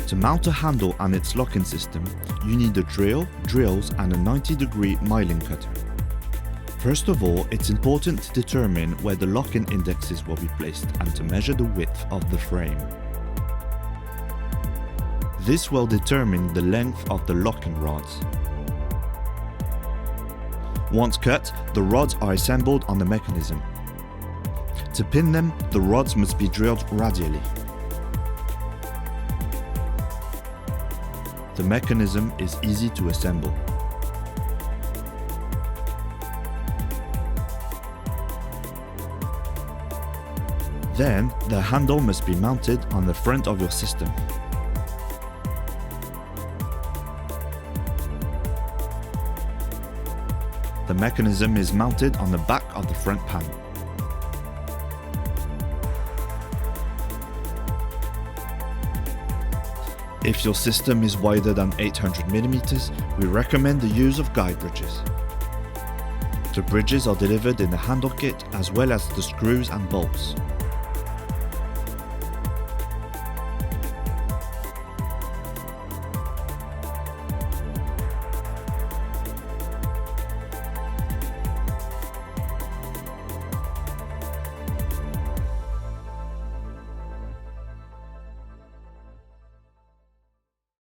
To mount a handle and its locking system, you need a drill, drills and a 90-degree milling cutter. First of all, it's important to determine where the locking indexes will be placed and to measure the width of the frame. This will determine the length of the locking rods. Once cut, the rods are assembled on the mechanism. To pin them, the rods must be drilled radially. The mechanism is easy to assemble. Then, the handle must be mounted on the front of your system. The mechanism is mounted on the back of the front panel. If your system is wider than 800 mm, we recommend the use of guide bridges. The bridges are delivered in the handle kit as well as the screws and bolts.